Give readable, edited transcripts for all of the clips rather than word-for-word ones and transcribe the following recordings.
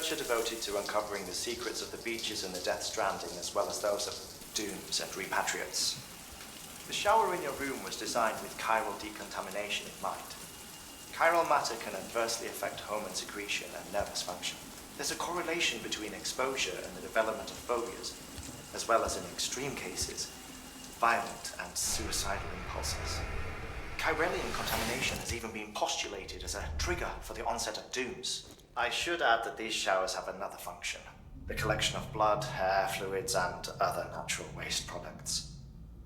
researcher devoted to uncovering the secrets of the beaches in the Death Stranding, as well as those of dooms and repatriates. The shower in your room was designed with chiral decontamination in mind. Chiral matter can adversely affect hormone secretion and nervous function. There's a correlation between exposure and the development of phobias, as well as in extreme cases, violent and suicidal impulses. Chiralium contamination has even been postulated as a trigger for the onset of dooms. I should add that these showers have another function: the collection of blood, hair, fluids, and other natural waste products.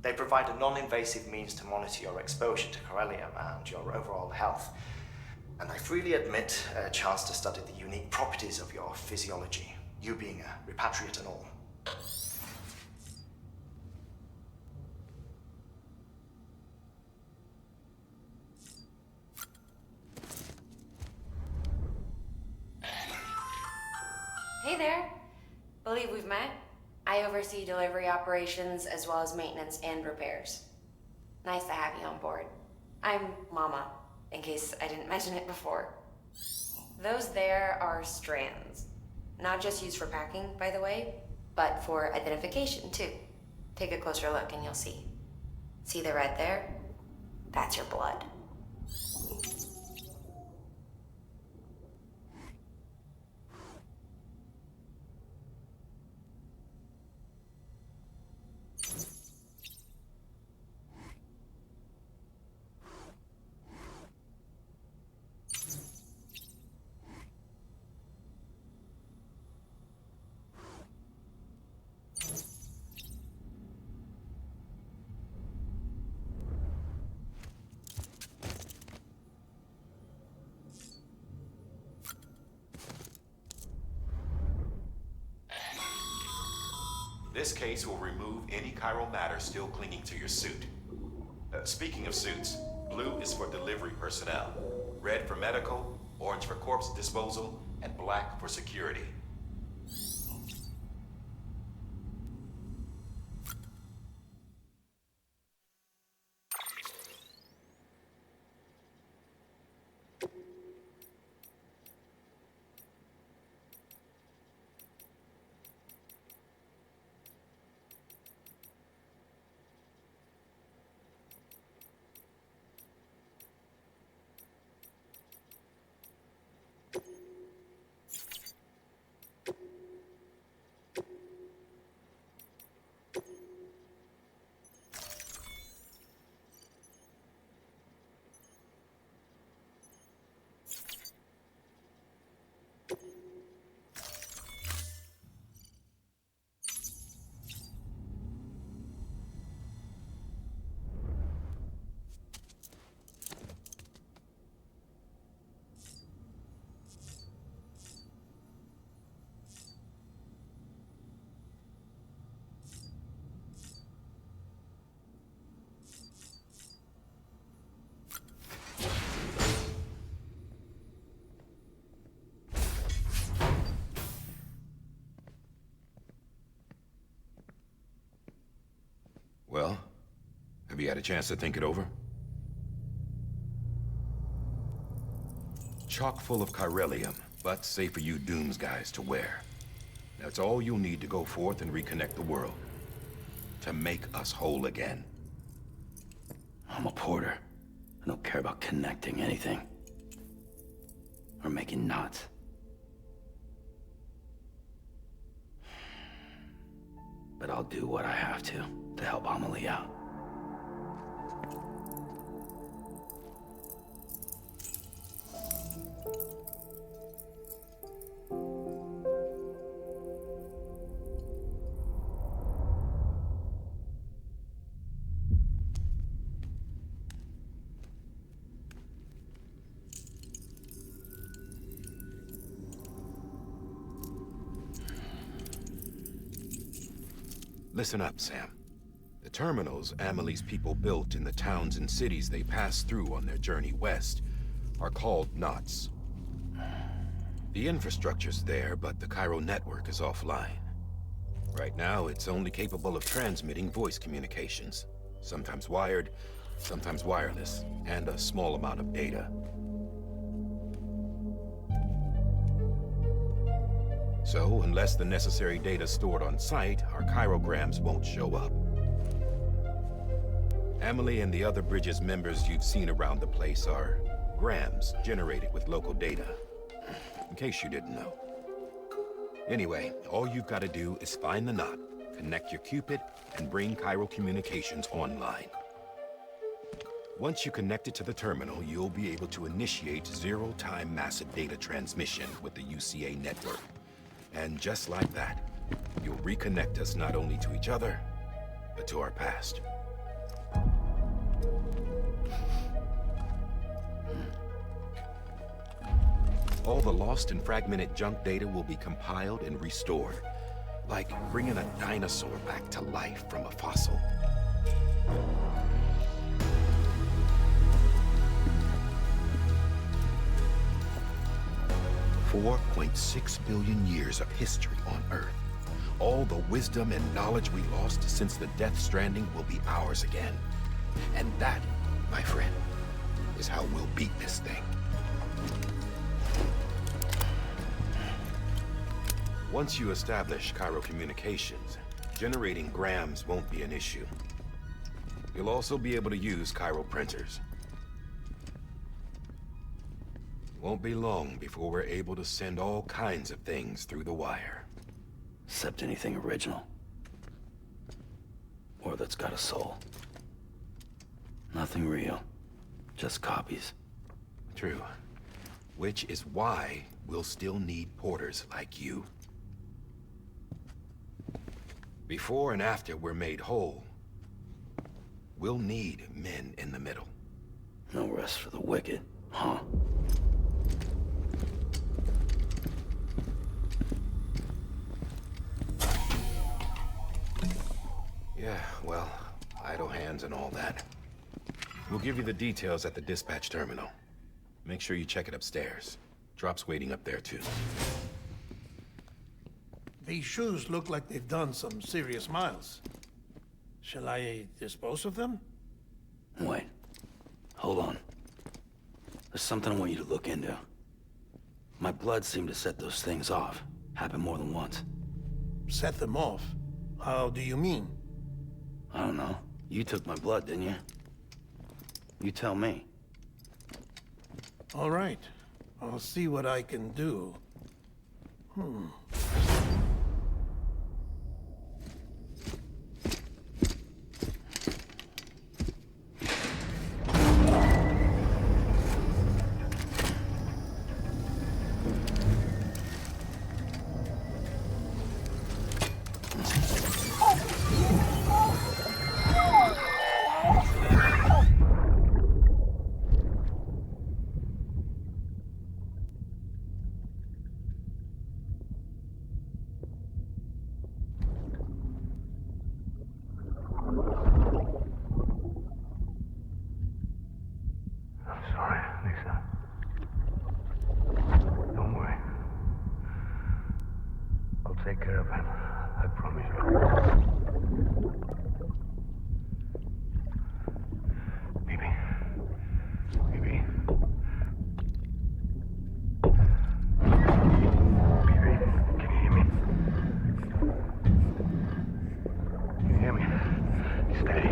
They provide a non-invasive means to monitor your exposure to chiralium and your overall health. And I freely admit a chance to study the unique properties of your physiology, you being a repatriate and all. Hey there. Believe we've met. I oversee delivery operations as well as maintenance and repairs. Nice to have you on board. I'm Mama, in case I didn't mention it before. Those there are strands. Not just used for packing, by the way, but for identification too. Take a closer look and you'll see. See the red there? That's your blood. This case will remove any chiral matter still clinging to your suit. Speaking of suits, blue is for delivery personnel, red for medical, orange for corpse disposal, and black for security. Well, have you had a chance to think it over? Chock full of chiralium, but safe for you Dooms guys to wear. That's all you'll need to go forth and reconnect the world. To make us whole again. I'm a porter. I don't care about connecting anything. Or making knots. But I'll do what I have to help Amelie out. Listen up, Sam. The terminals Amelie's people built in the towns and cities they passed through on their journey west are called knots. The infrastructure's there, but the chiral network is offline. Right now, it's only capable of transmitting voice communications. Sometimes wired, sometimes wireless, and a small amount of data. So, unless the necessary data stored on site, our chirograms won't show up. Amelie and the other Bridges members you've seen around the place are grams generated with local data. In case you didn't know. Anyway, all you've got to do is find the knot, connect your Cupid, and bring chiral communications online. Once you connect it to the terminal, you'll be able to initiate zero-time massive data transmission with the UCA network. And just like that, you'll reconnect us not only to each other, but to our past. All the lost and fragmented junk data will be compiled and restored, like bringing a dinosaur back to life from a fossil. $4.6 billion years of history on Earth. All the wisdom and knowledge we lost since the Death Stranding will be ours again. And that, my friend, is how we'll beat this thing. Once you establish chiral communications, generating grams won't be an issue. You'll also be able to use chiral printers. Won't be long before we're able to send all kinds of things through the wire. Except anything original. Or that's got a soul. Nothing real. Just copies. True. Which is why we'll still need porters like you. Before and after we're made whole, we'll need men in the middle. No rest for the wicked, huh? Yeah, well, idle hands and all that. We'll give you the details at the dispatch terminal. Make sure you check it upstairs. Drop's waiting up there, too. These shoes look like they've done some serious miles. Shall I dispose of them? Wait. Hold on. There's something I want you to look into. My blood seemed to set those things off. Happened more than once. Set them off? How do you mean? I don't know. You took my blood, didn't you? You tell me. All right. I'll see what I can do. Take care of him. I promise you. Baby. Baby. Baby, can you hear me? Can you hear me? Steady.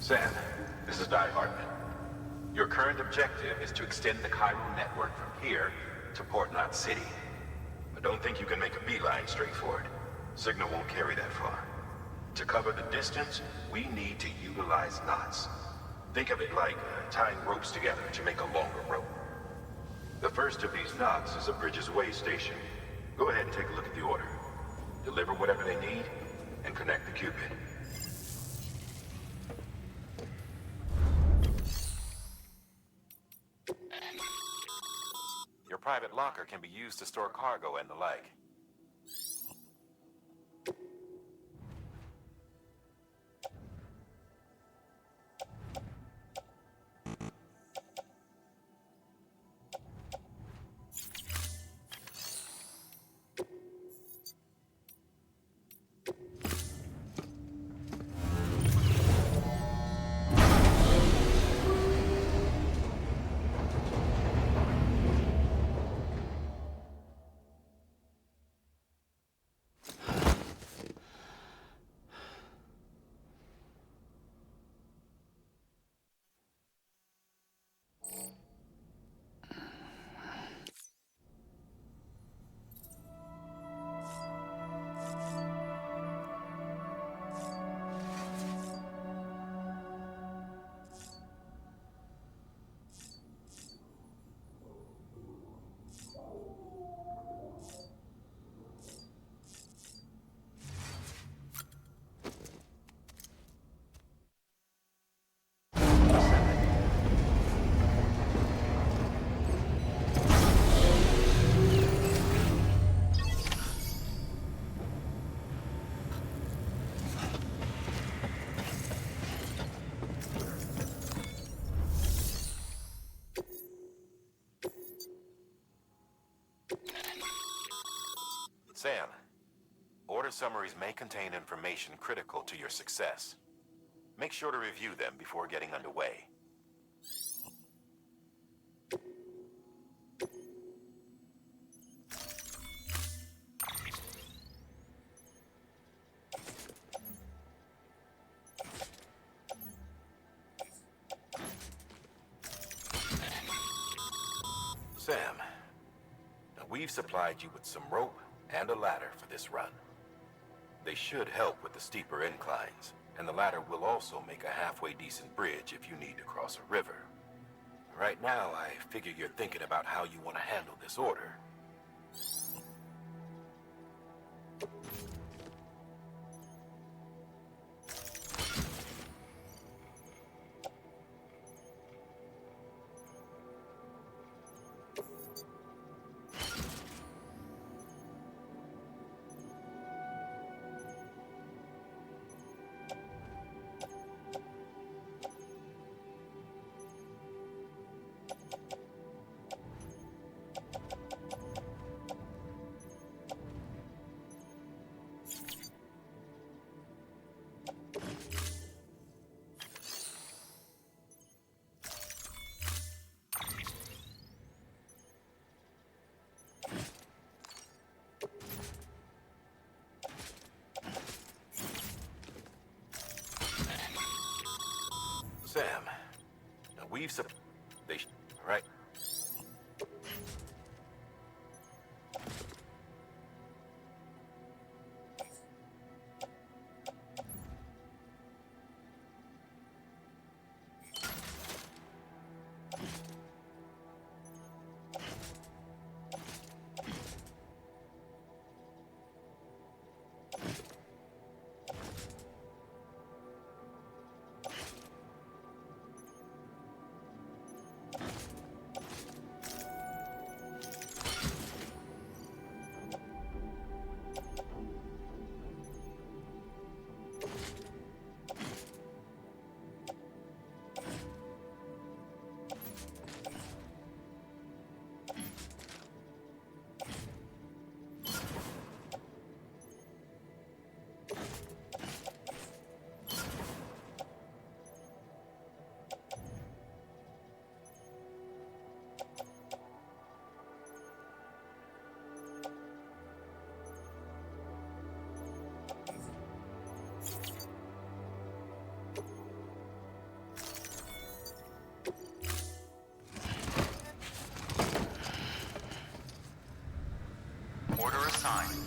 Sam, this is Di Hartman. Your current objective is to extend the chiral network from here to Port Knot City. But don't think you can make a beeline straight for it. Signal won't carry that far. To cover the distance, we need to utilize knots. Think of it like tying ropes together to make a longer rope. The first of these knots is a Bridges Way station. Go ahead and take a look at the order. Deliver whatever they need, and connect the Cupid. private locker can be used to store cargo and the like. Sam, order summaries may contain information critical to your success. Make sure to review them before getting underway. Sam, now we've supplied you with some rope and a ladder for this run. They should help with the steeper inclines, and the ladder will also make a halfway decent bridge if you need to cross a river. Right now, I figure you're thinking about how you want to handle this order. Sam, now we've right? Order assigned.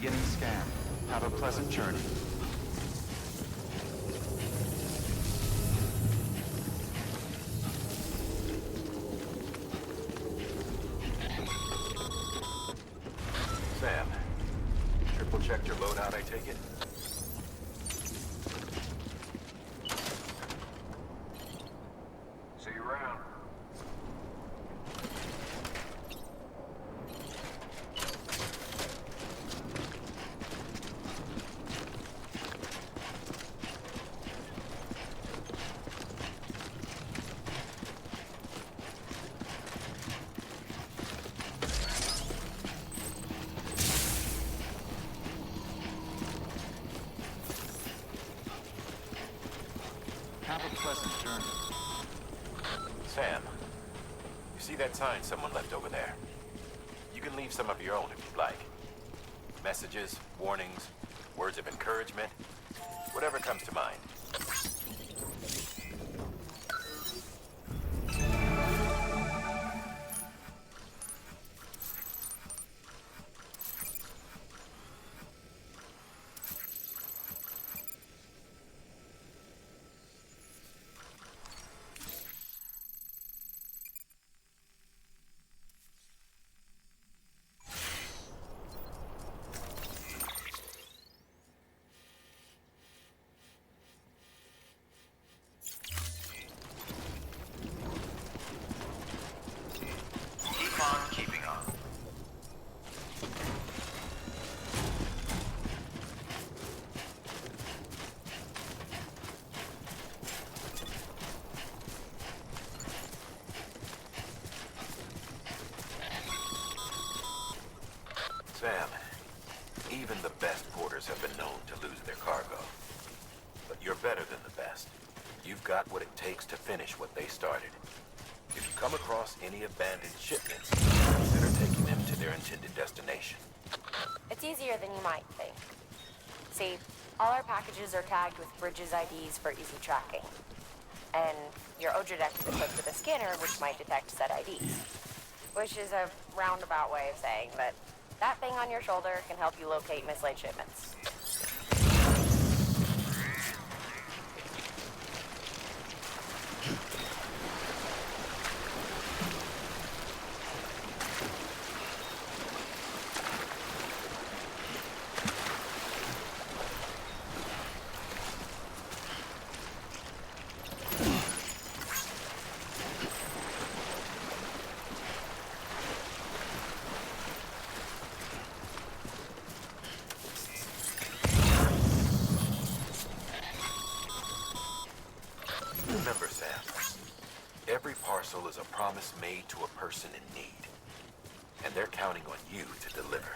Beginning scan. Have a pleasant journey. Sam, triple checked your loadout, I take it? See you around. Have a pleasant journey. Sam, you see that sign someone left over there? You can leave some of your own if you'd like. Messages, warnings, words of encouragement, whatever comes to mind. Keep on keeping on. Sam, even the best porters have been known to lose their cargo. But you're better than the best. You've got what it takes to finish what they started. If you come across any abandoned shipments, consider taking them to their intended destination. It's easier than you might think. See, all our packages are tagged with Bridges IDs for easy tracking. And your Odra deck is equipped with a scanner which might detect said IDs. Which is a roundabout way of saying that that thing on your shoulder can help you locate mislaid shipments. Remember, Sam, every parcel is a promise made to a person in need. And they're counting on you to deliver.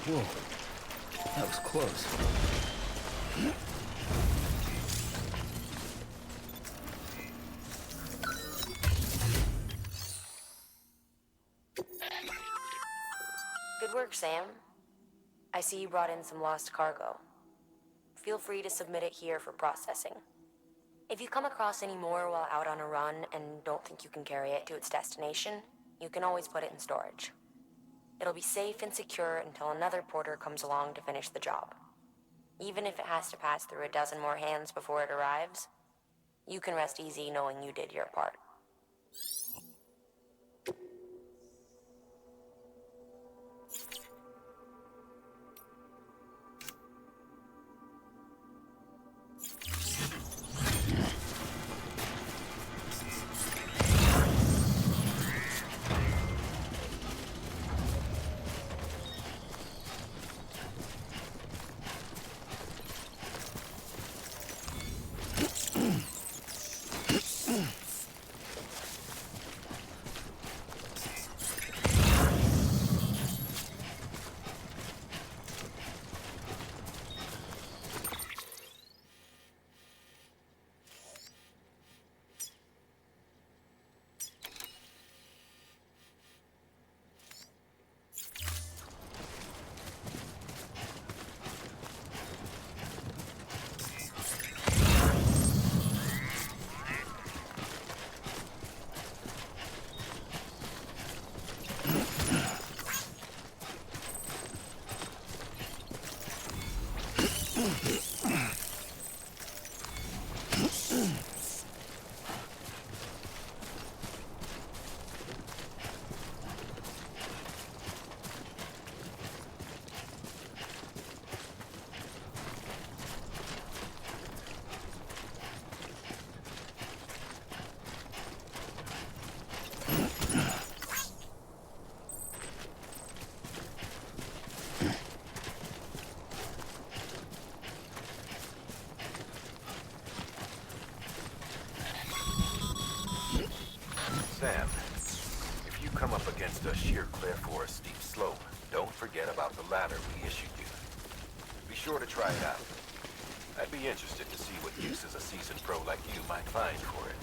Whoa. That was close. Good work, Sam. I see you brought in some lost cargo. Feel free to submit it here for processing. If you come across any more while out on a run and don't think you can carry it to its destination, you can always put it in storage. It'll be safe and secure until another porter comes along to finish the job. Even if it has to pass through a dozen more hands before it arrives, You can rest easy knowing you did your part. Sam, if you come up against a sheer cliff or a steep slope, don't forget about the ladder we issued you. Be sure to try it out. I'd be interested to see what uses a seasoned pro like you might find for it.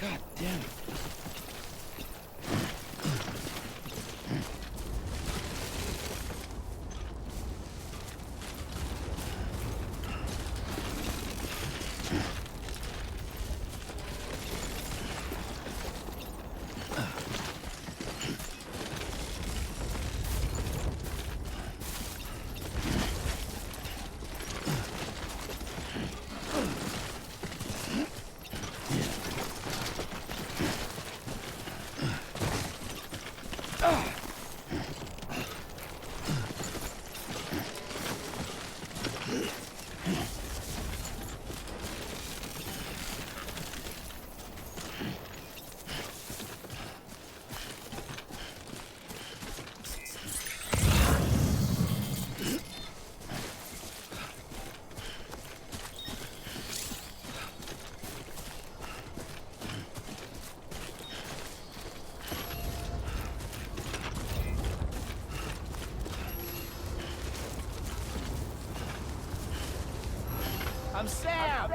God damn it. Sam!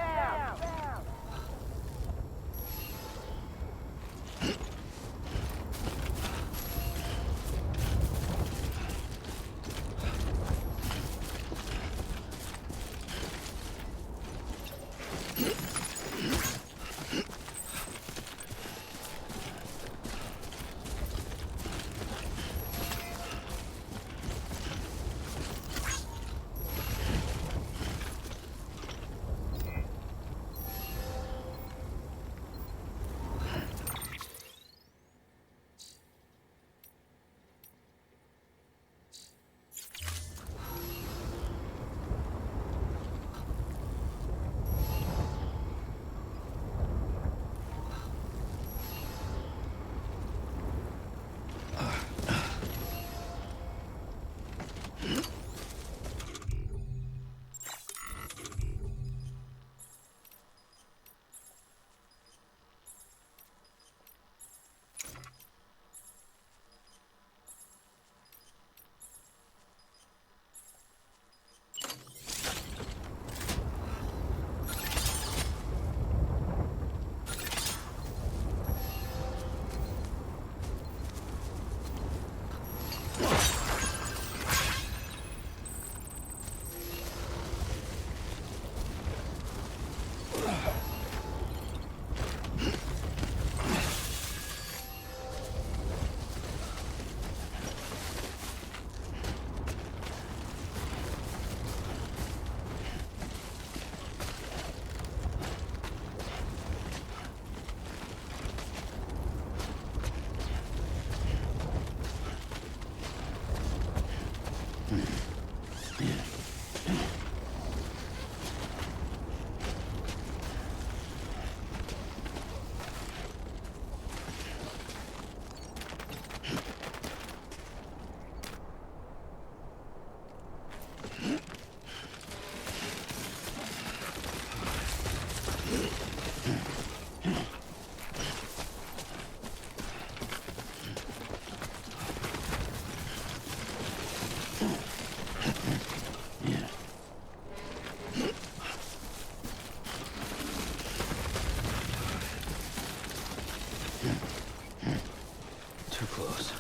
Too close.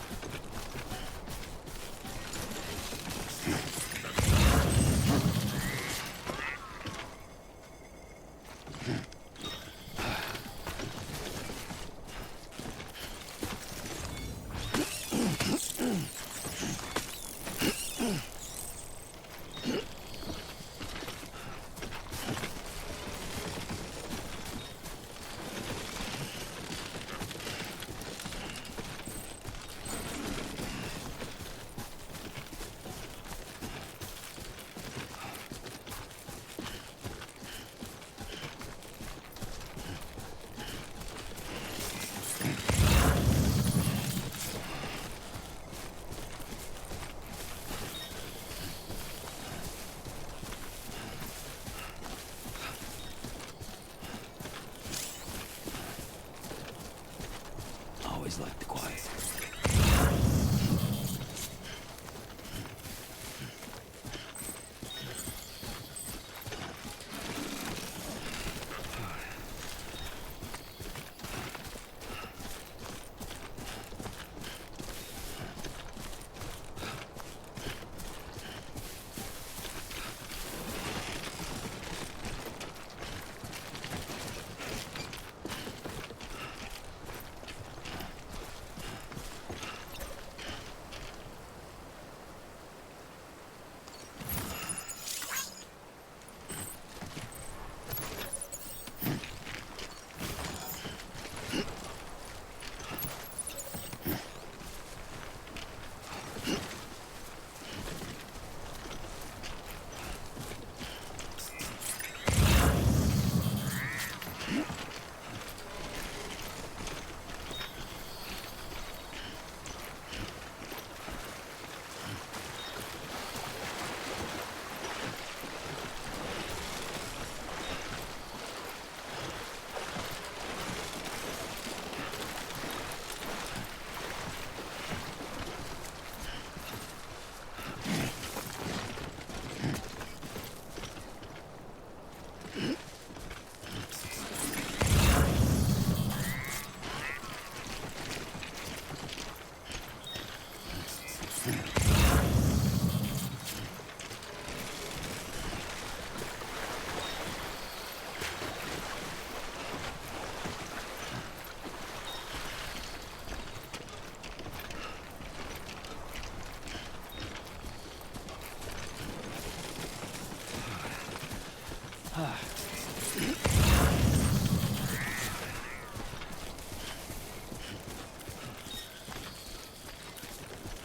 Always liked the quiet.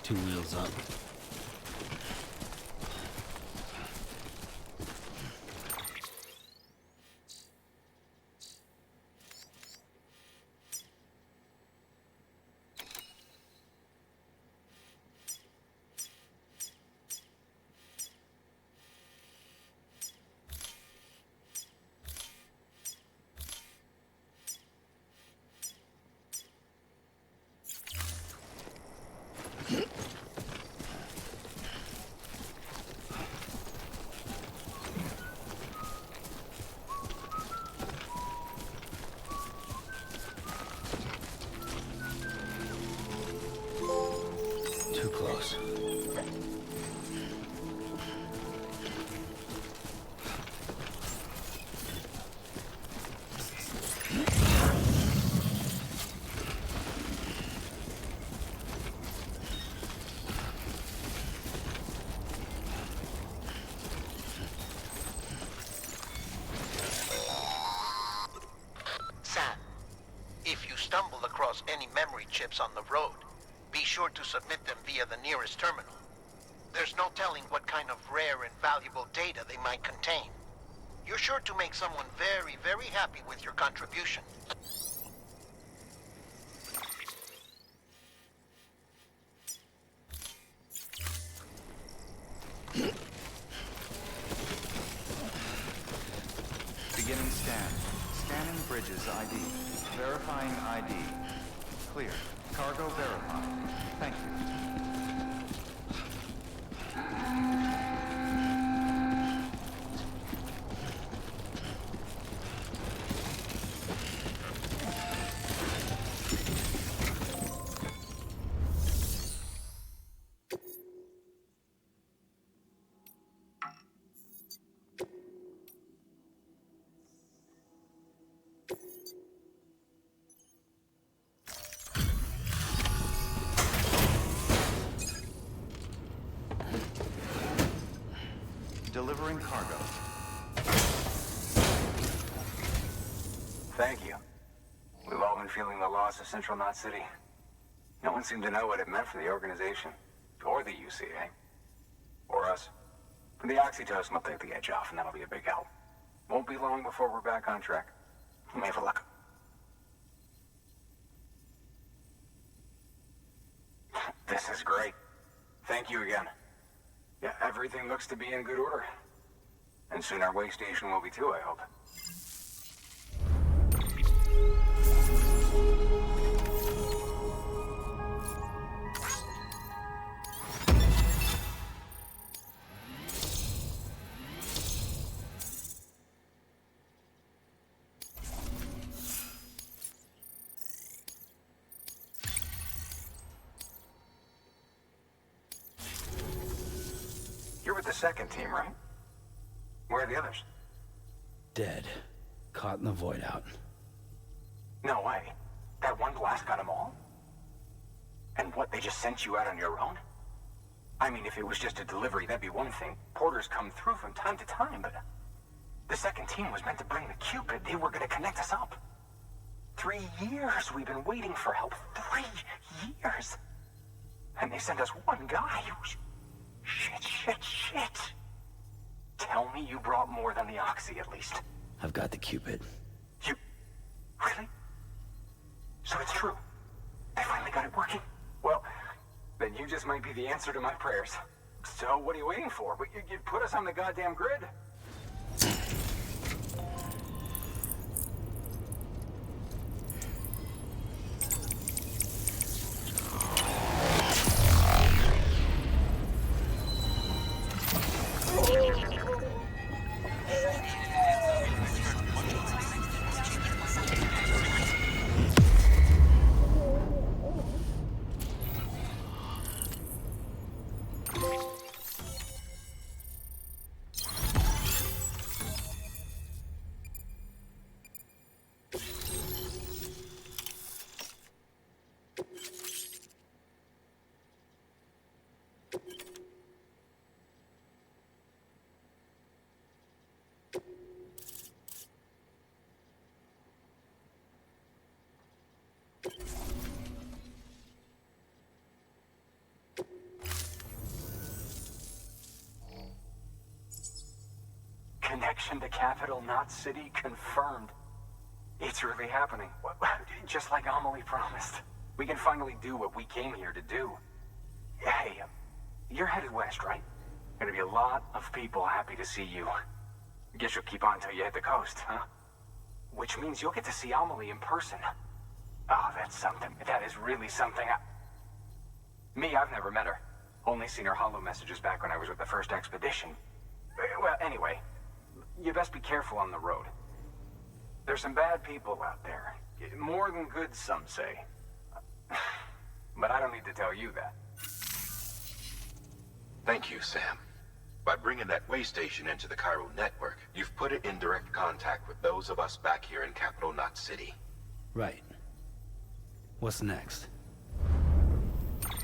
2 wheels up. Too close. Sam, if you stumble across any memory chips on the road, be sure to submit them via the nearest terminal. There's no telling what kind of rare and valuable data they might contain. You're sure to make someone very, very happy with your contribution. Beginning scan. Scanning bridges ID. Verifying ID. Clear. Cargo verified. Thank you. Delivering cargo. Thank you. We've all been feeling the loss of Central Knot City. No one seemed to know what it meant for the organization, or the UCA, or us. For the oxytocin will take the edge off, and that'll be a big help. Won't be long before we're back on track. You may have a look. This is great. Thank you again. Yeah, everything looks to be in good order. And soon our way station will be too, I hope. You're with the second team, right? Where are the others? Dead. Caught in the void out. No way. That one blast got them all? And what, they just sent you out on your own? I mean, if it was just a delivery, that'd be one thing. Porters come through from time to time, but... The second team was meant to bring the Cupid. They were gonna connect us up. 3 years we've been waiting for help. 3 years! And they sent us one guy. Shit. Tell me you brought more than the Oxy, at least. I've got the Cupid. You... Really? So it's true. They finally got it working. Well, then you just might be the answer to my prayers. So what are you waiting for? You put us on the goddamn grid. expansion to capital Knot City confirmed. It's really happening. Just like Amelie promised. We can finally do what we came here to do. Hey, you're headed west, right? Gonna be a lot of people happy to see you. Guess you'll keep on till you hit the coast, huh? Which means you'll get to see Amelie in person. Oh, that's something. That is really something. Me, I've never met her. Only seen her holo messages back when I was with the first expedition. Well, anyway, you best be careful on the road. There's some bad people out there. More than good, some say. But I don't need to tell you that. Thank you, Sam. By bringing that way station into the Cairo network, you've put it in direct contact with those of us back here in capital Knot City. Right. What's next?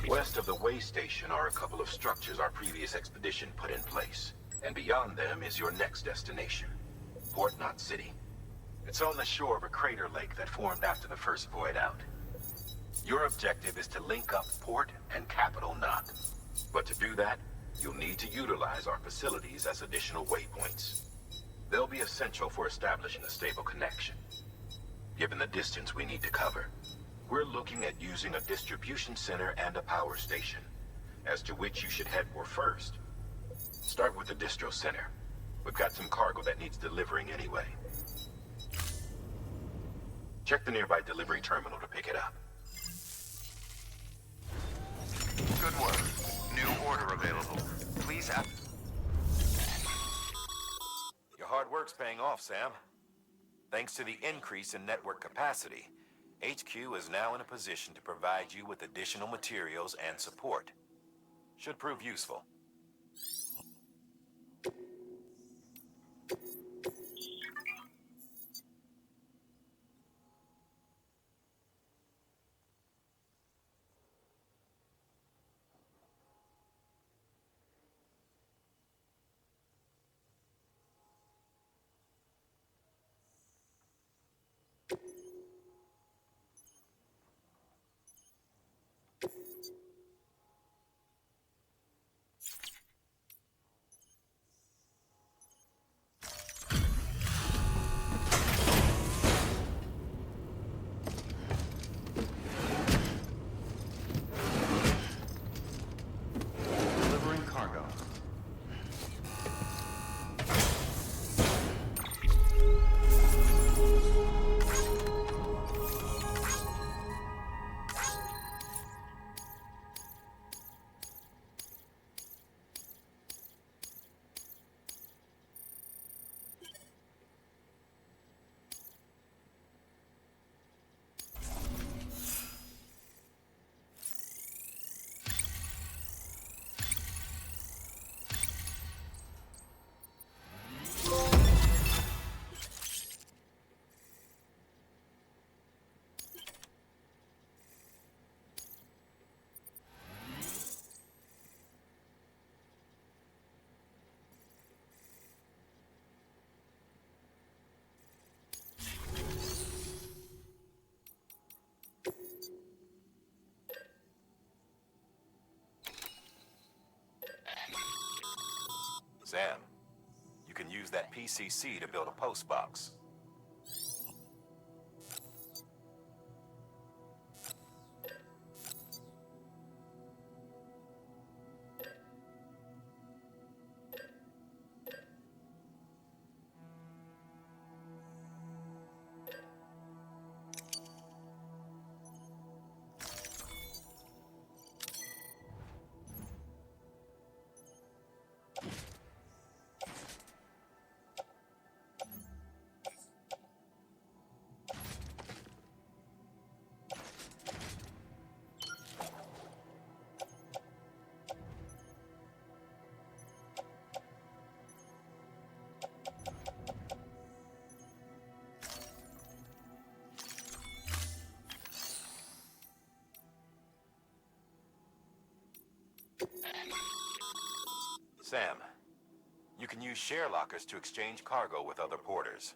West of the way station are a couple of structures our previous expedition put in place. And beyond them is your next destination, Port Knot City. It's on the shore of a crater lake that formed after the first void out. Your objective is to link up Port and Capital Knot. But to do that, you'll need to utilize our facilities as additional waypoints. They'll be essential for establishing a stable connection. Given the distance we need to cover, we're looking at using a distribution center and a power station, as to which you should head for first. Start with the distro center. We've got some cargo that needs delivering anyway. Check the nearby delivery terminal to pick it up. Good work. New order available. Please app. Your hard work's paying off, Sam. Thanks to the increase in network capacity, HQ is now in a position to provide you with additional materials and support. Should prove useful. Delivering cargo. Sam, you can use that PCC to build a post box. Sam, you can use share lockers to exchange cargo with other porters.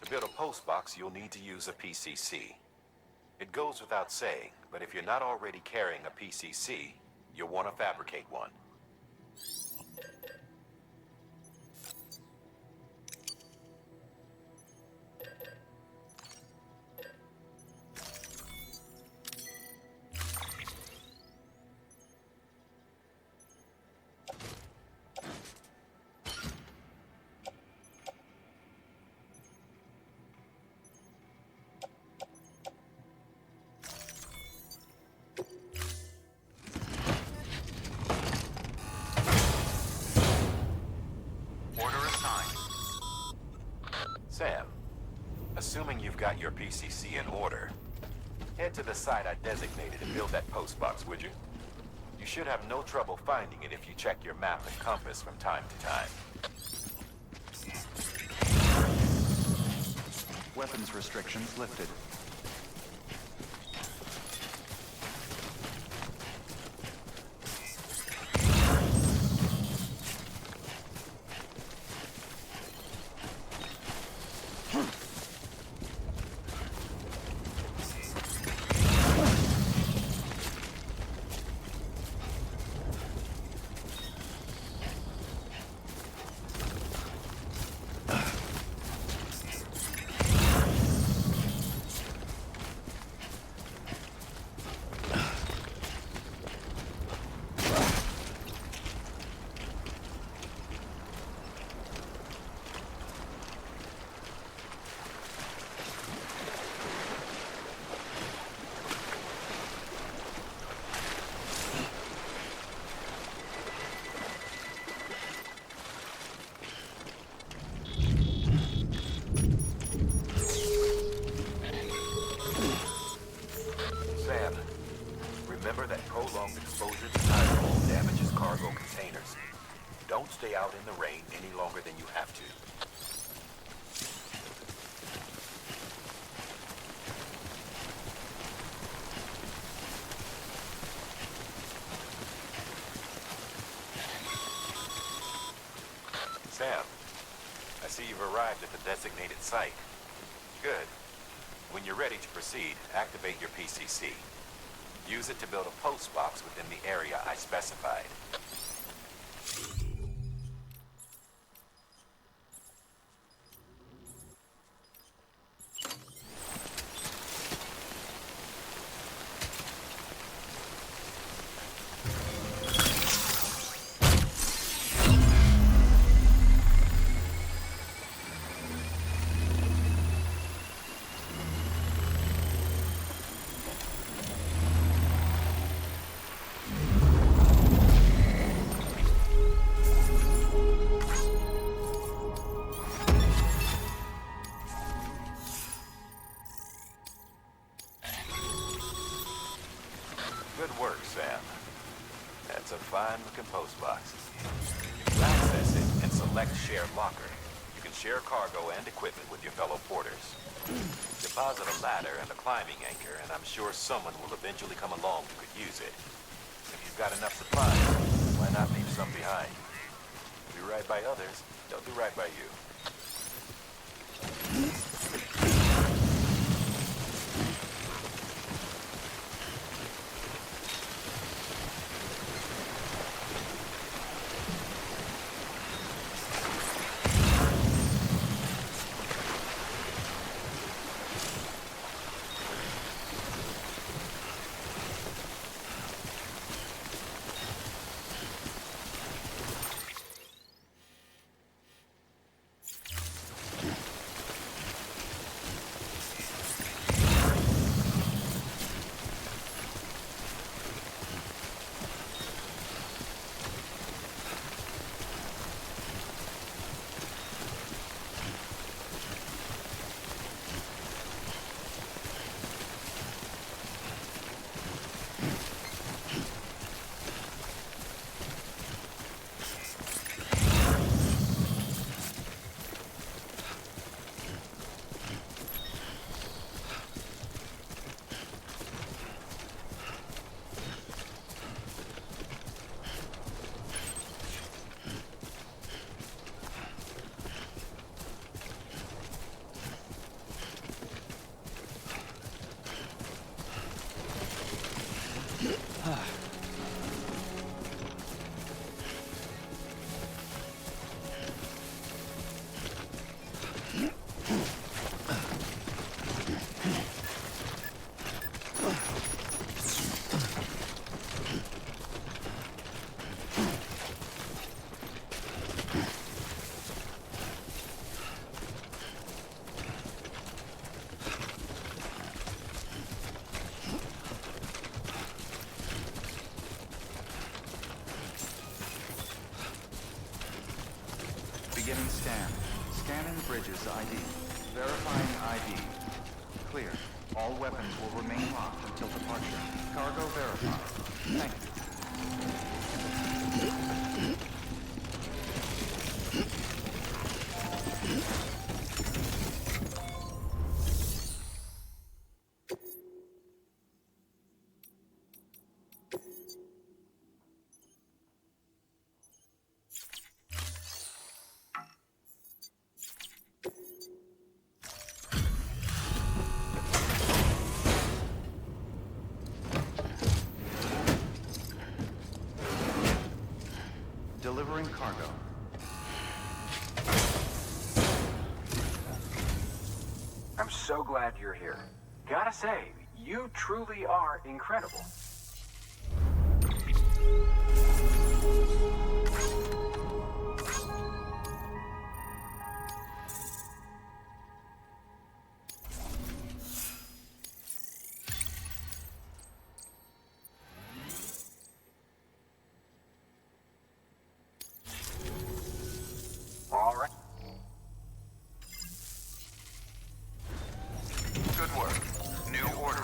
To build a post box, you'll need to use a PCC. It goes without saying, but if you're not already carrying a PCC, you'll want to fabricate one. Sam, assuming you've got your PCC in order, head to the site I designated and build that post box, would you? You should have no trouble finding it if you check your map and compass from time to time. Weapons restrictions lifted. Remember that prolonged exposure to tire damages cargo containers. Don't stay out in the rain any longer than you have to. Sam, I see you've arrived at the designated site. Good. When you're ready to proceed, activate your PCC. Use it to build a post box within the area I specified. Good work, Sam. That's a fine-looking post box. If you access it and select Shared Locker, you can share cargo and equipment with your fellow porters. Deposit a ladder and a climbing anchor, and I'm sure someone will eventually come along who could use it. If you've got enough supplies, why not leave some behind? Do right by others, they'll do right by you. Beginning scan. Scanning bridges ID. Verifying ID. Clear. All weapons will remain locked until departure. Cargo verified. Thank you. Delivering cargo. I'm so glad you're here. Gotta say, you truly are incredible. All right. Good work. New order.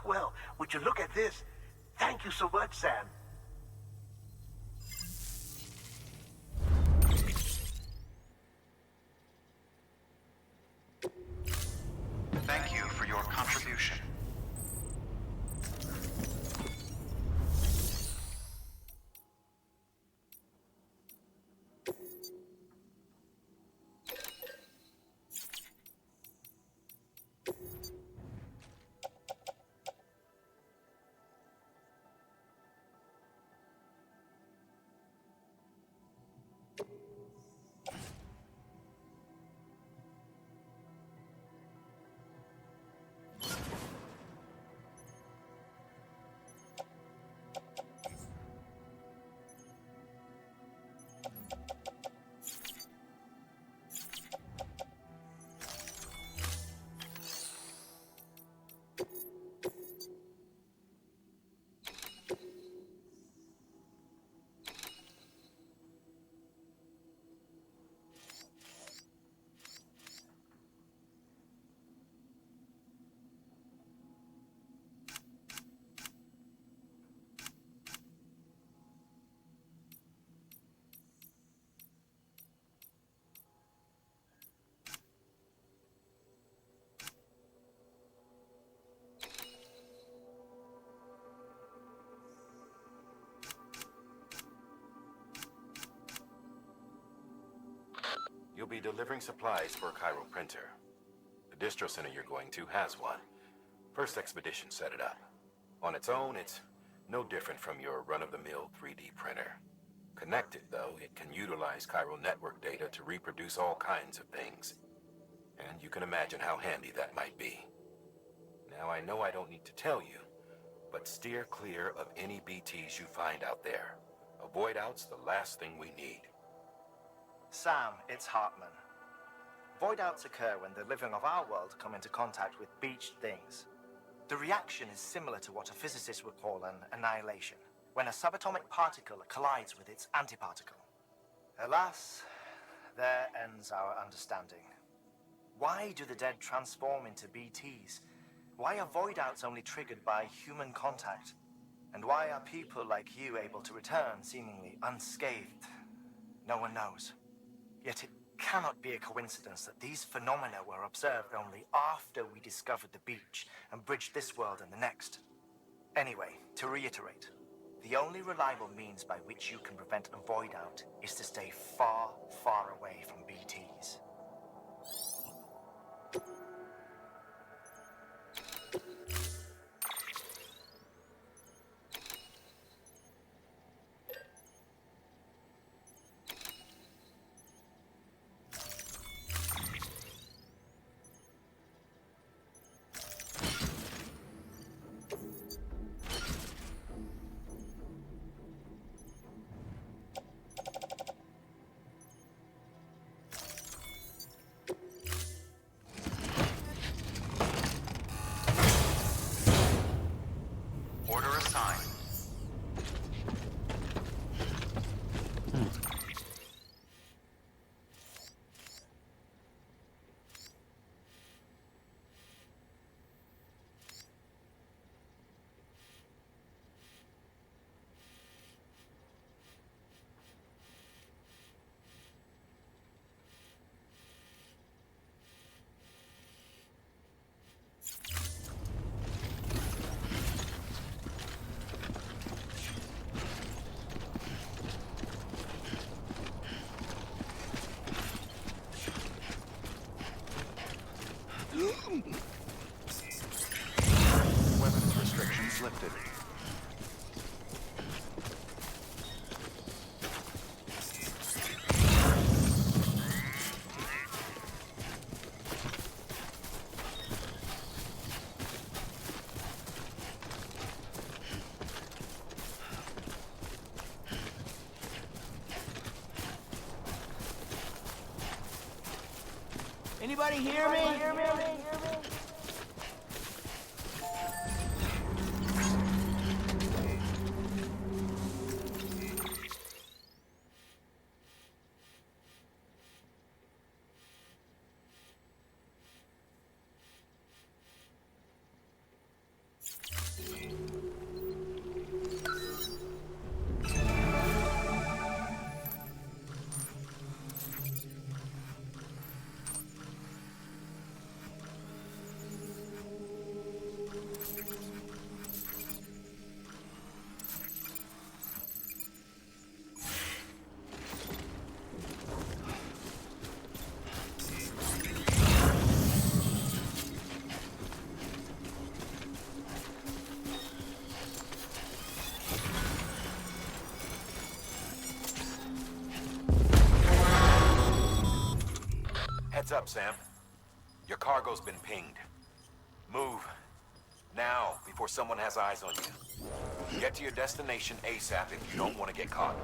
Well, would you look at this? Thank you so much, Sam. Thank you for your contribution. You'll be delivering supplies for a Chiral printer. The distro center you're going to has one. First expedition set it up. On its own, it's no different from your run-of-the-mill 3D printer. Connected, though, it can utilize Chiral network data to reproduce all kinds of things. And you can imagine how handy that might be. Now, I know I don't need to tell you, but steer clear of any BTs you find out there. Avoid out's the last thing we need. Sam, it's Hartman. Void outs occur when the living of our world come into contact with beached things. The reaction is similar to what a physicist would call an annihilation, when a subatomic particle collides with its antiparticle. Alas, there ends our understanding. Why do the dead transform into BTs? Why are void outs only triggered by human contact? And why are people like you able to return seemingly unscathed? No one knows. Yet it cannot be a coincidence that these phenomena were observed only after we discovered the beach and bridged this world and the next. Anyway, to reiterate, the only reliable means by which you can prevent a void out is to stay far, far away from BTs. Weapons restrictions lifted. Anybody hear me? Heads up, Sam. Your cargo's been pinged. Move. Now, before someone has eyes on you. Get to your destination ASAP if you don't want to get caught.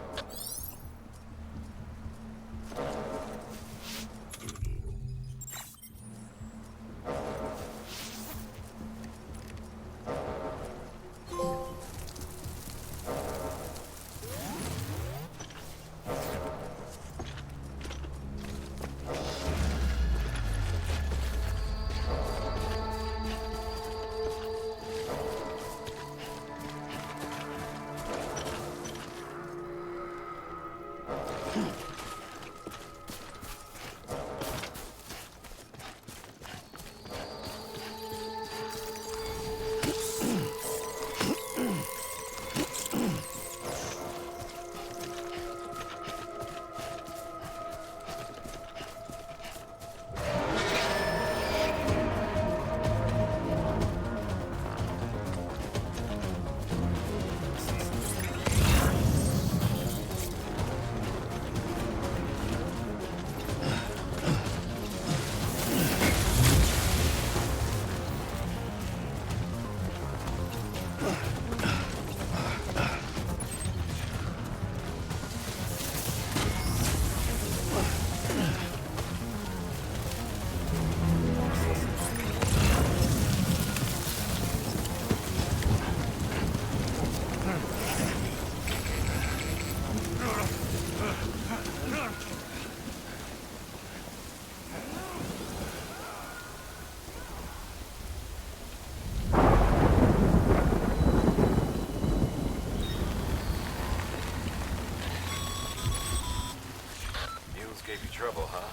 trouble, huh?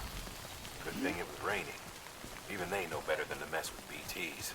Good thing it was raining. Even they know better than to mess with BTs.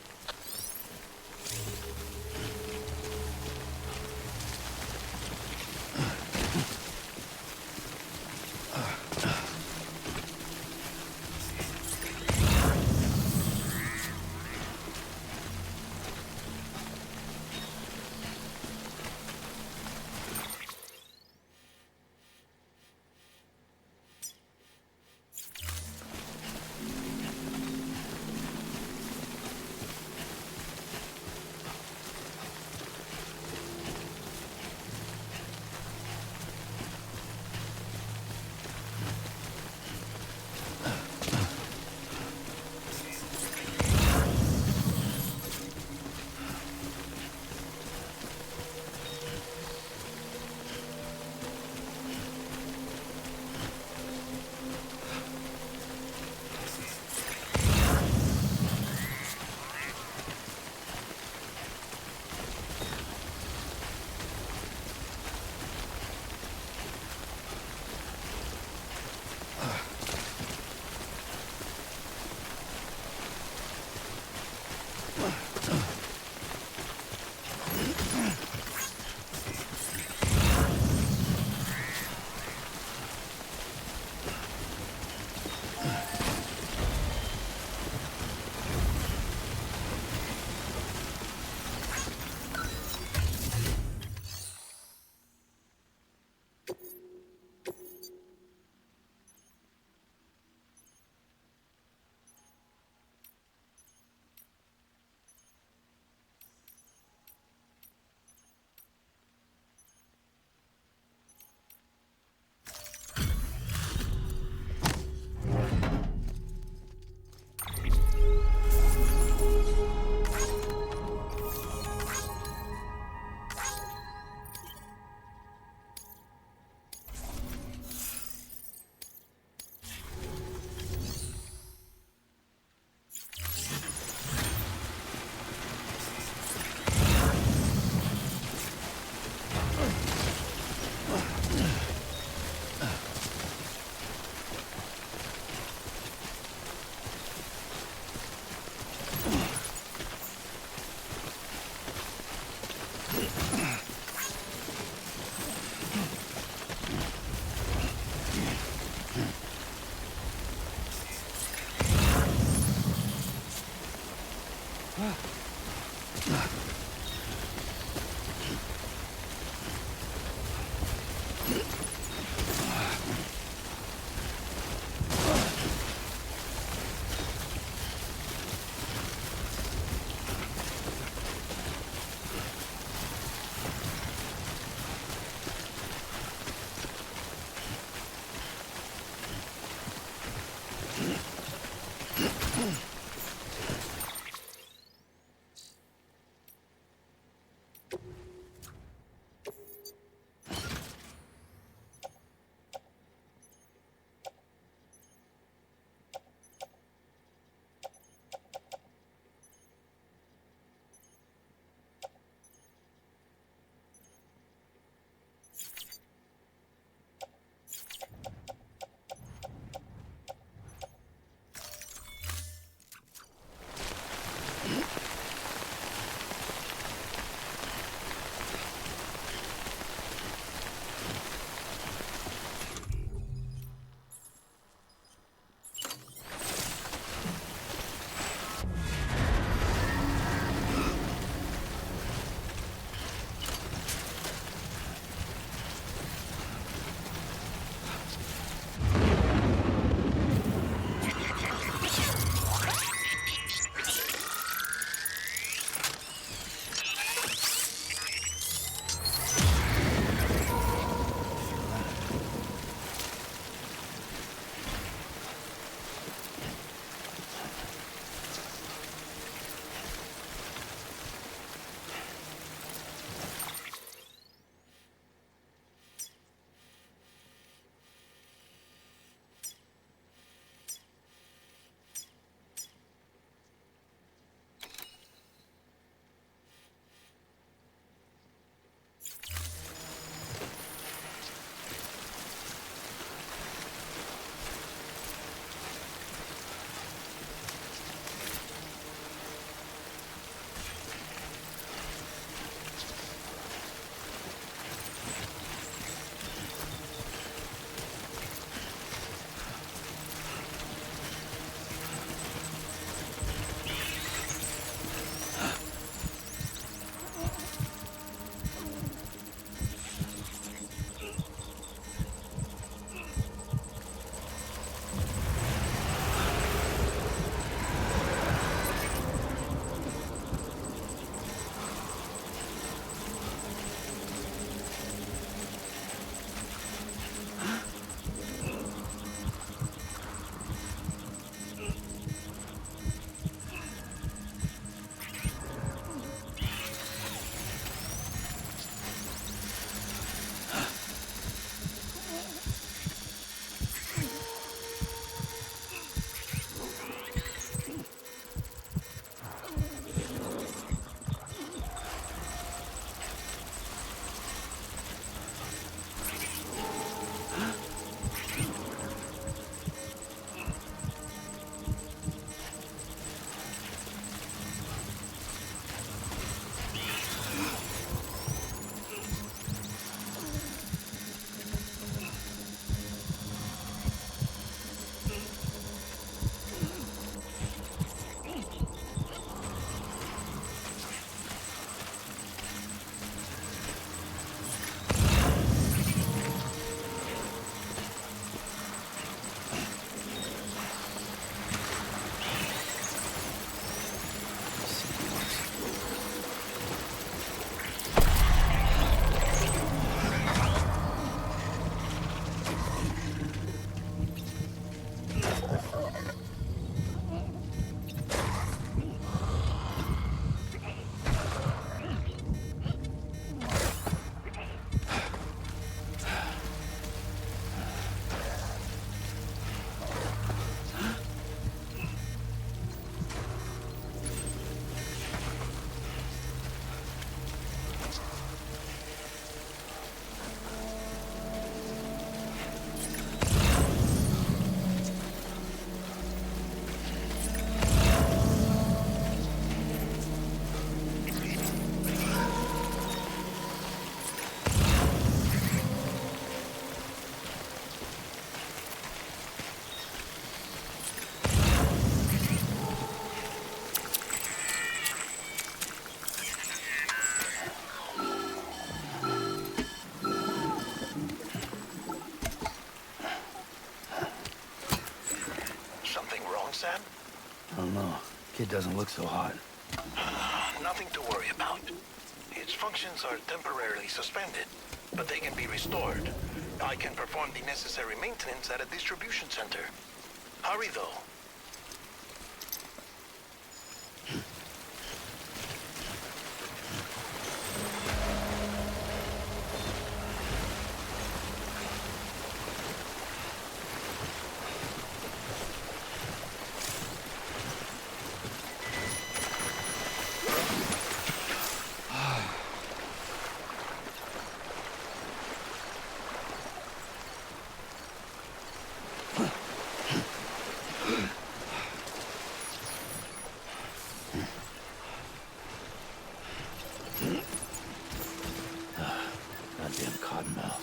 Kid doesn't look so hot. Nothing to worry about. Its functions are temporarily suspended, but they can be restored. I can perform the necessary maintenance at a distribution center. Hurry, though. Goddamn cottonmouth.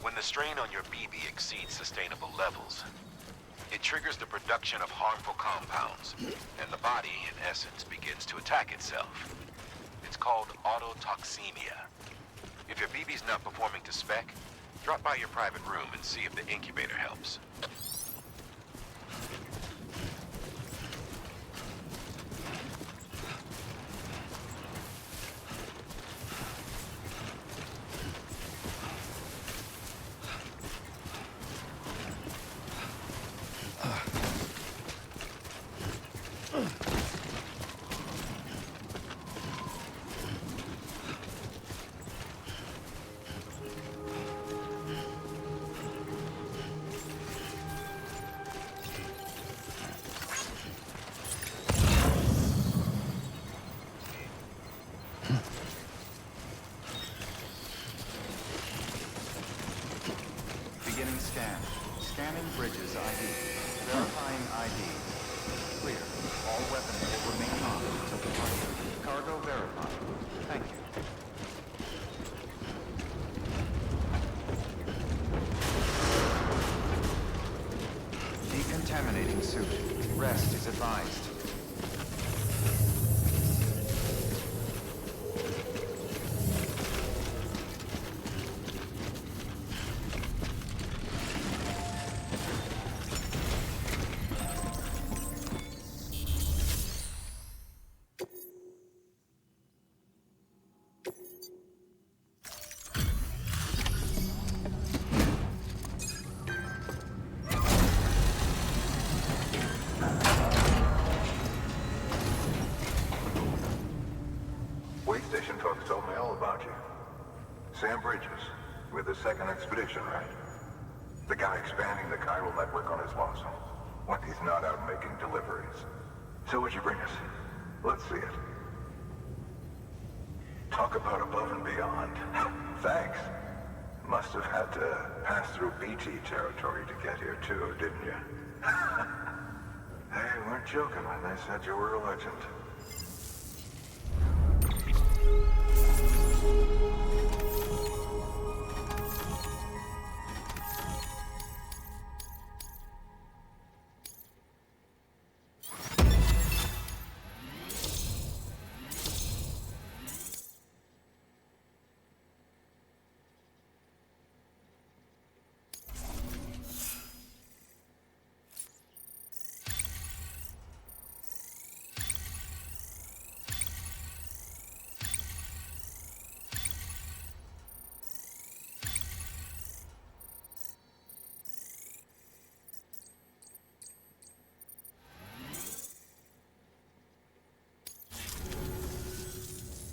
When the strain on your BB exceeds sustainable levels, it triggers the production of harmful compounds, and the body, in essence, begins to attack itself. It's called autotoxemia. If your BB's not performing to spec, drop by your private room and see if the incubator helps. Beginning scan. Scanning bridges ID. Verifying ID. Clear. All weapons will remain on until departure. Cargo verified. Thank you. Decontaminating suit. Rest is advised. Station folks told me all about you. Sam Bridges, with the second expedition, right? The guy expanding the chiral network on his lonesome, when he's not out making deliveries. So what'd you bring us? Let's see it. Talk about above and beyond. Thanks. Must have had to pass through BT territory to get here too, didn't you? They weren't joking when they said you were a legend.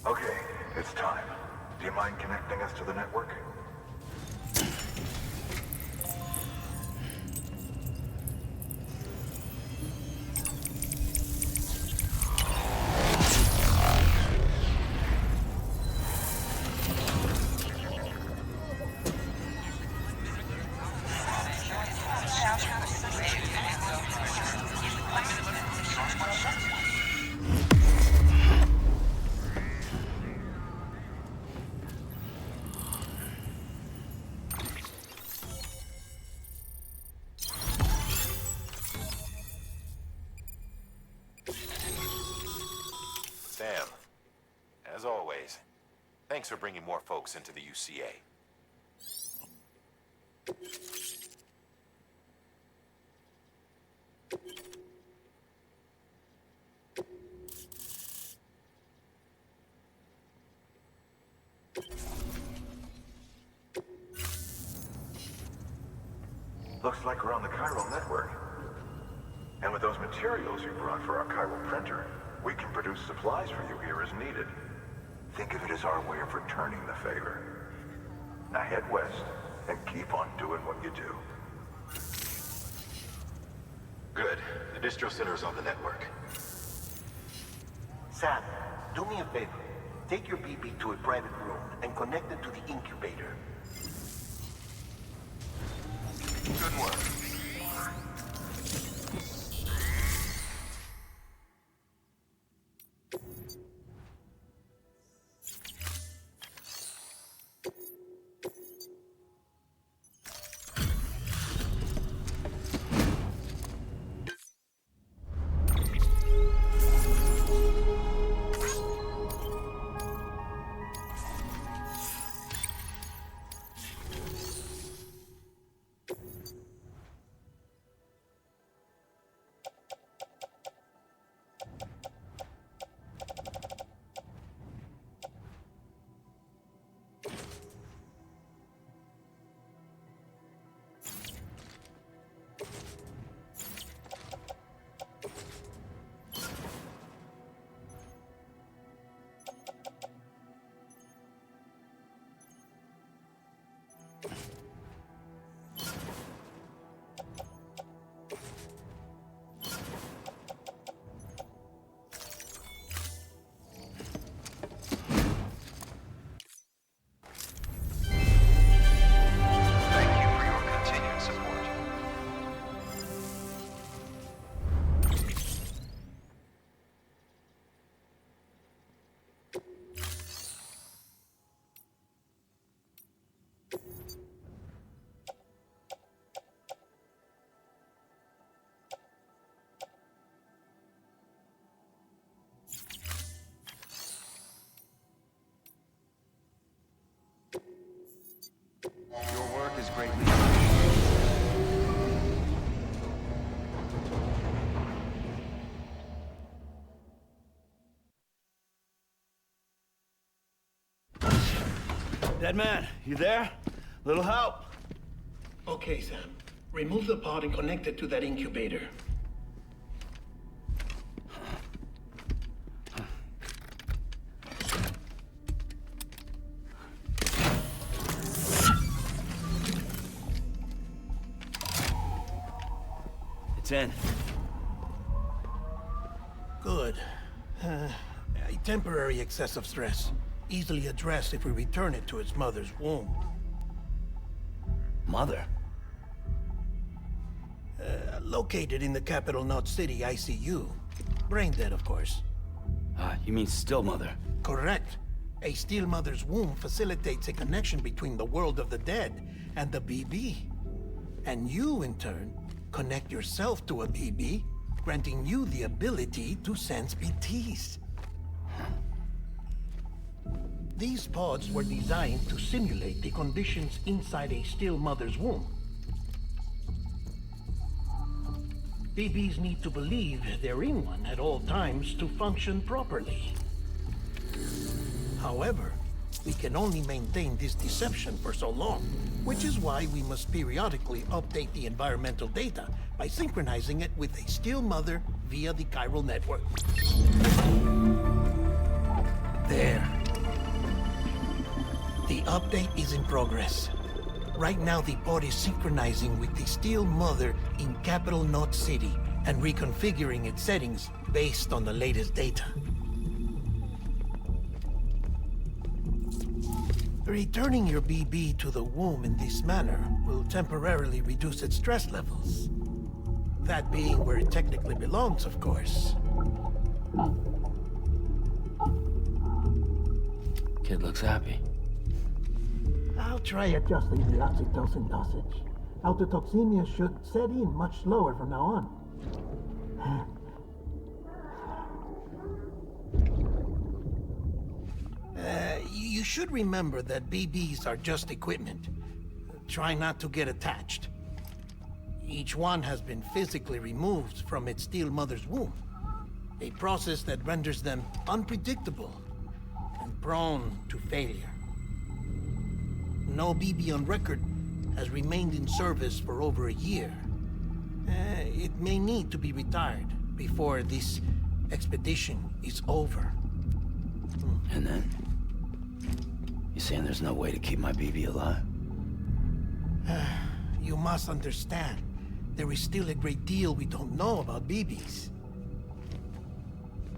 Okay, it's time. Do you mind connecting us to the network? Thanks for bringing more folks into the UCA. Looks like we're on the chiral network. And with those materials you brought for our chiral printer, we can produce supplies for you here as needed. Think of it as our way of returning the favor. Now head west and keep on doing what you do. Good. The distro center is on the network. Sam, do me a favor. Take your BB to a private room and connect it to the incubator. Good work. Your work is greatly Dead man, you there? Little help? Okay, Sam. Remove the pod and connect it to that incubator. It's in. Good. A temporary excessive stress. Easily addressed if we return it to its mother's womb. Mother? Located in the capital Knot City ICU. Brain dead, of course. You mean still mother? Correct. A still mother's womb facilitates a connection between the world of the dead and the BB. And you, in turn, connect yourself to a BB, granting you the ability to sense BTs. These pods were designed to simulate the conditions inside a still mother's womb. BBs need to believe they're in one at all times to function properly. However, we can only maintain this deception for so long, which is why we must periodically update the environmental data by synchronizing it with a still mother via the chiral network. There. The update is in progress. Right now, the pod is synchronizing with the still mother in capital Knot City and reconfiguring its settings based on the latest data. Returning your BB to the womb in this manner will temporarily reduce its stress levels. That being where it technically belongs, of course. Kid looks happy. I'll try adjusting the oxytocin dosage. Autotoxemia should set in much slower from now on. You You should remember that BBs are just equipment. Try not to get attached. Each one has been physically removed from its steel mother's womb. A process that renders them unpredictable and prone to failure. No BB on record has remained in service for over a year. It may need to be retired before this expedition is over. And then? You saying there's no way to keep my BB alive? You must understand, there is still a great deal we don't know about BBs.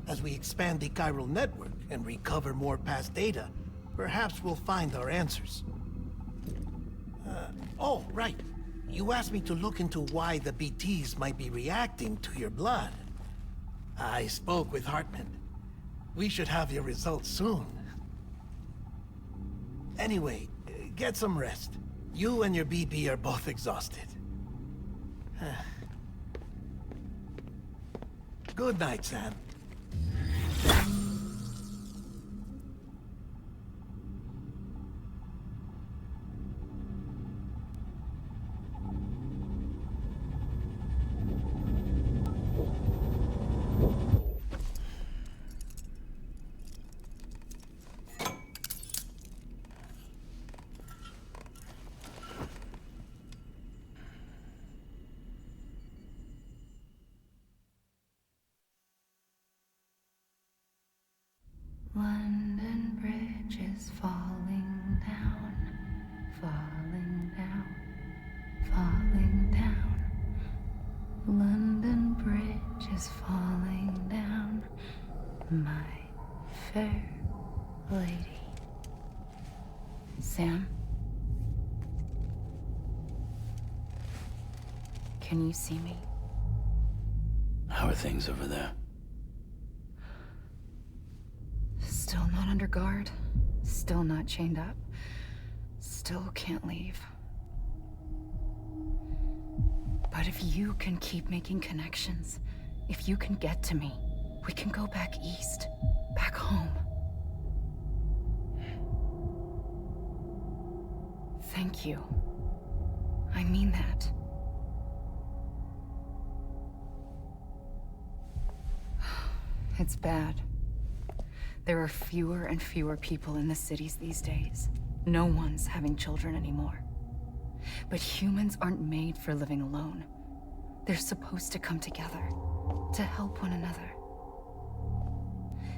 As we expand the chiral network and recover more past data, perhaps we'll find our answers. Oh, right. You asked me to look into why the BTs might be reacting to your blood. I spoke with Hartman. We should have your results soon. Anyway, get some rest. You and your BB are both exhausted. Good night, Sam. London Bridge is falling down, falling down, falling down. London Bridge is falling down, my fair lady. Sam? Can you see me? How are things over there? Still not under guard, still not chained up, still can't leave. But if you can keep making connections, if you can get to me, we can go back east, back home. Thank you. I mean that. It's bad. There are fewer and fewer people in the cities these days. No one's having children anymore. But humans aren't made for living alone. They're supposed to come together, to help one another.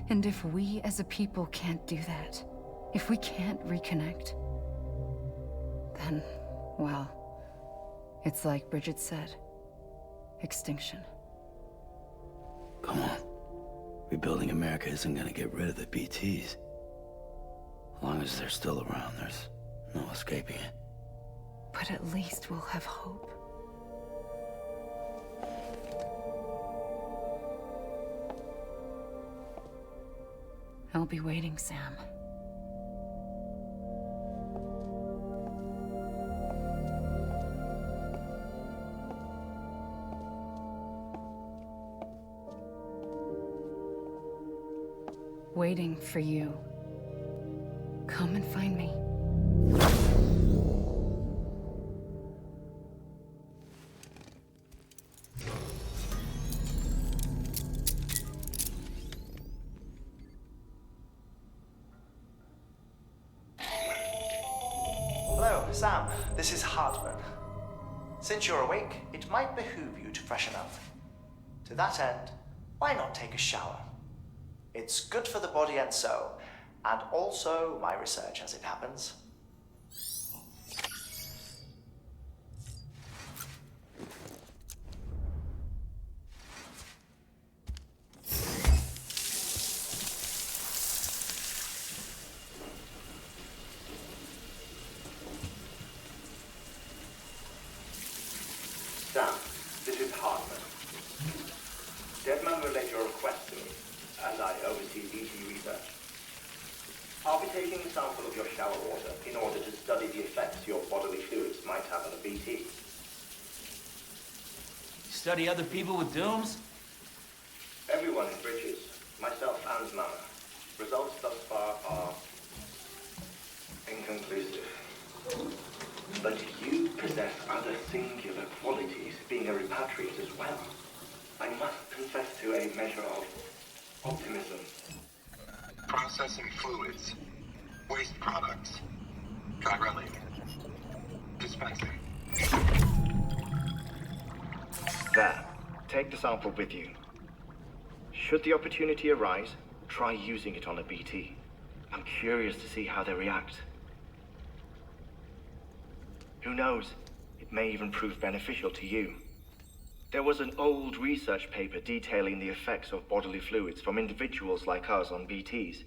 And if we as a people can't do that, if we can't reconnect, then, well, it's like Bridget said, extinction. Come on. Rebuilding America isn't gonna get rid of the BTs. As long as they're still around, there's no escaping it. But at least we'll have hope. I'll be waiting, Sam. Waiting for you. Come and find me. Hello, Sam. This is Hartman. Since you're awake, it might behoove you to freshen up. To that end, why not take a shower? It's good for the body and soul, and also my research as it happens. Sam, this is Hartman. Deadman relayed your request to me, as I oversee BT research. I'll be taking a sample of your shower water in order to study the effects your bodily fluids might have on a BT. Study other people with dooms? Everyone in Bridges, myself and Mama. Results thus far are inconclusive. But you possess other singular qualities, being a repatriate as well. I must confess to a measure of optimism. Processing fluids. Waste products. Try relic. Dispensing. There. Take the sample with you. Should the opportunity arise, try using it on a BT. I'm curious to see how they react. Who knows? It may even prove beneficial to you. There was an old research paper detailing the effects of bodily fluids from individuals like us on BTs.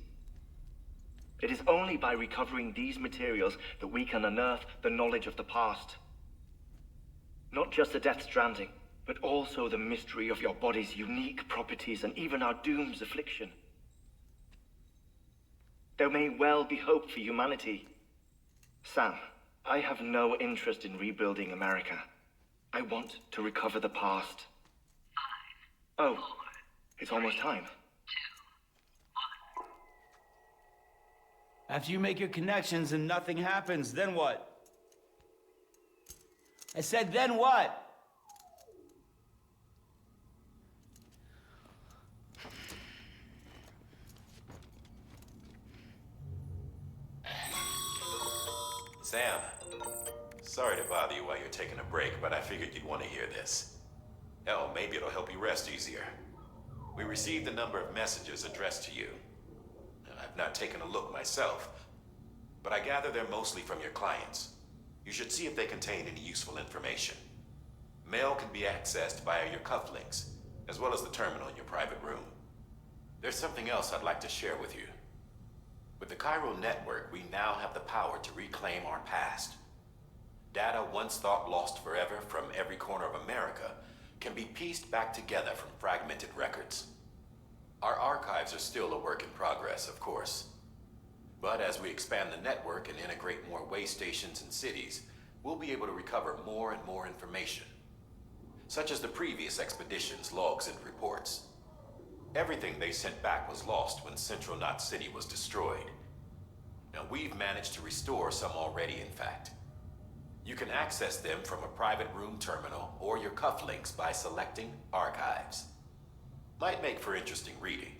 It is only by recovering these materials that we can unearth the knowledge of the past. Not just the Death Stranding, but also the mystery of your body's unique properties and even our doom's affliction. There may well be hope for humanity. Sam, I have no interest in rebuilding America. I want to recover the past. 5, oh, 4, it's almost time. 2, 1. After you make your connections and nothing happens, then what? I said, then what? Sam, sorry to bother you while you're taking a break, but I figured you'd want to hear this. Hell, maybe it'll help you rest easier. We received a number of messages addressed to you. I've not taken a look myself, but I gather they're mostly from your clients. You should see if they contain any useful information. Mail can be accessed via your cufflinks, as well as the terminal in your private room. There's something else I'd like to share with you. With the Cairo network, we now have the power to reclaim our past. Data once thought lost forever from every corner of America can be pieced back together from fragmented records. Our archives are still a work in progress, of course. But as we expand the network and integrate more way stations and cities, we'll be able to recover more and more information, such as the previous expedition's logs and reports. Everything they sent back was lost when Central Knot City was destroyed. Now, we've managed to restore some already, in fact. You can access them from a private room terminal or your cufflinks by selecting Archives. Might make for interesting reading.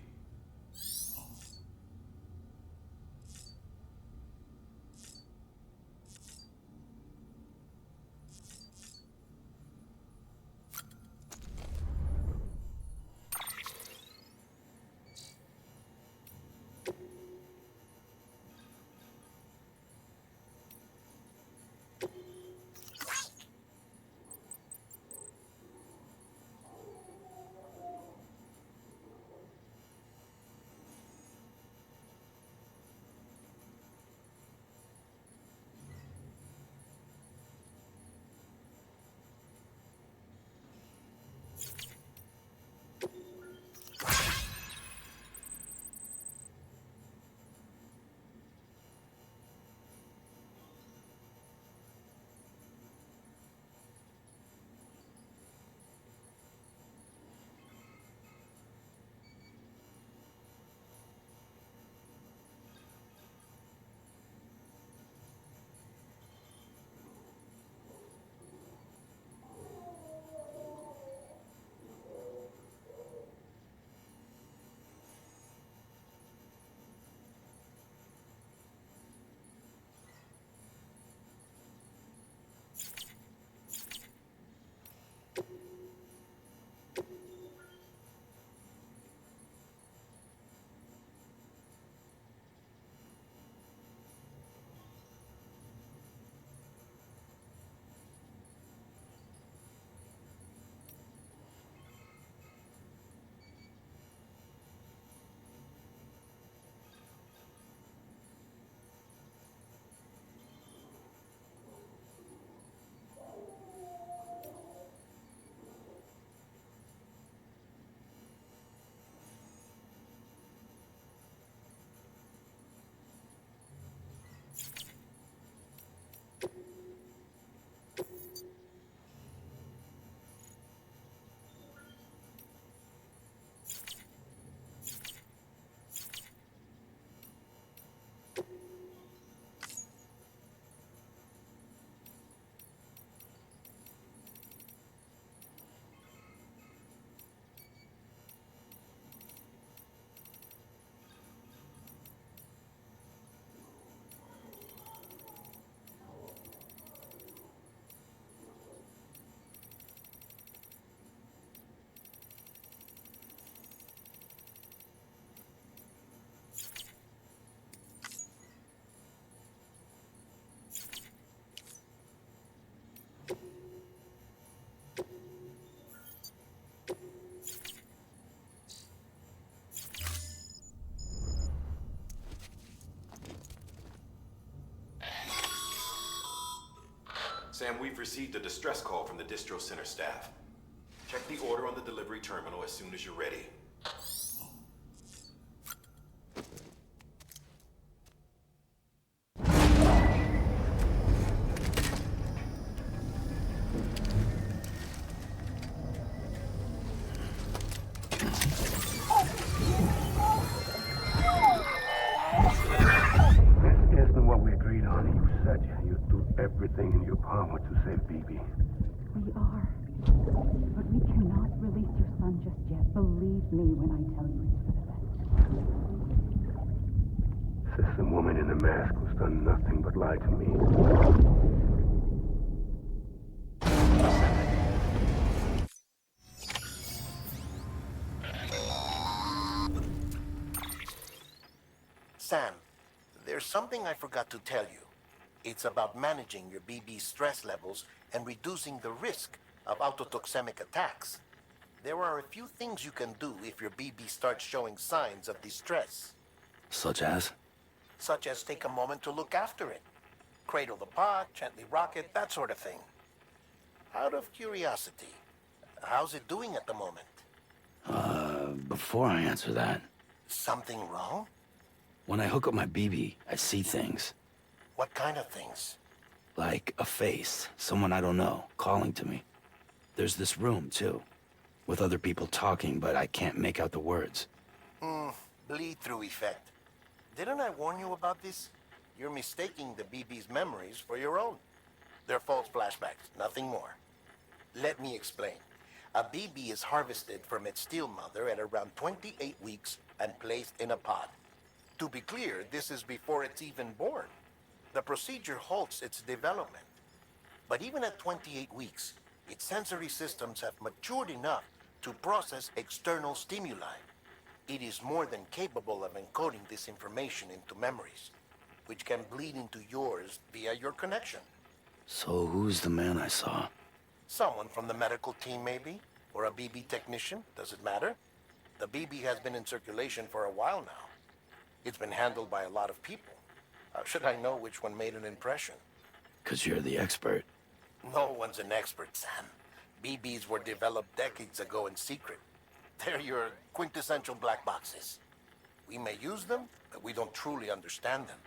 Sam, we've received a distress call from the distro center staff. Check the order on the delivery terminal as soon as you're ready. Everything in your power to save BB. We are. But we cannot release your son just yet. Believe me when I tell you it's for the best. Says the woman in the mask who's done nothing but lie to me. Sam, there's something I forgot to tell you. It's about managing your BB stress levels and reducing the risk of autotoxemic attacks. There are a few things you can do if your BB starts showing signs of distress. Such as? Such as take a moment to look after it. Cradle the pod, gently rock it, that sort of thing. Out of curiosity, how's it doing at the moment? Before I answer that... Something wrong? When I hook up my BB, I see things. What kind of things? Like a face, someone I don't know, calling to me. There's this room, too, with other people talking, but I can't make out the words. Bleed-through effect. Didn't I warn you about this? You're mistaking the BB's memories for your own. They're false flashbacks, nothing more. Let me explain. A BB is harvested from its steel mother at around 28 weeks and placed in a pod. To be clear, this is before it's even born. The procedure halts its development. But even at 28 weeks, its sensory systems have matured enough to process external stimuli. It is more than capable of encoding this information into memories, which can bleed into yours via your connection. So who's the man I saw? Someone from the medical team, maybe? Or a BB technician, does it matter? The BB has been in circulation for a while now. It's been handled by a lot of people. How should I know which one made an impression? 'Cause you're the expert. No one's an expert, Sam. BBs were developed decades ago in secret. They're your quintessential black boxes. We may use them, but we don't truly understand them.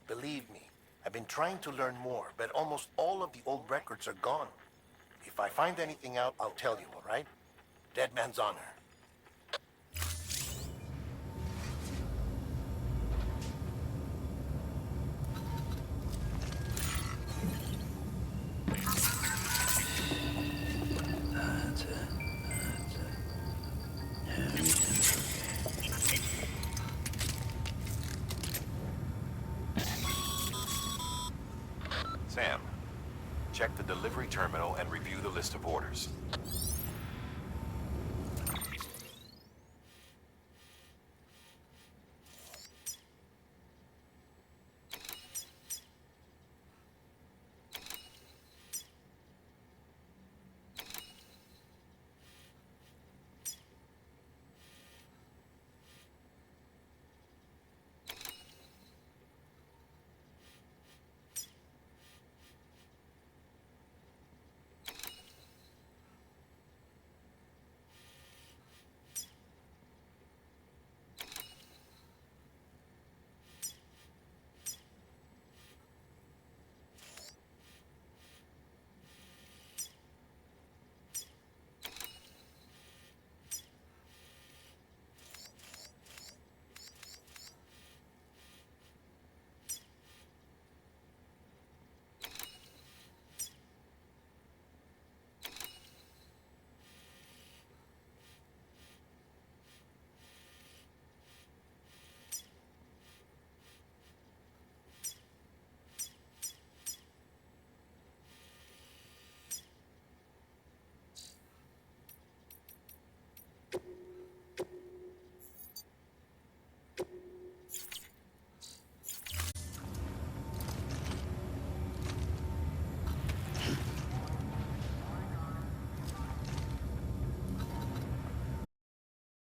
Believe me, I've been trying to learn more, but almost all of the old records are gone. If I find anything out, I'll tell you, all right? Dead man's honor. Sam, check the delivery terminal and review the list of orders.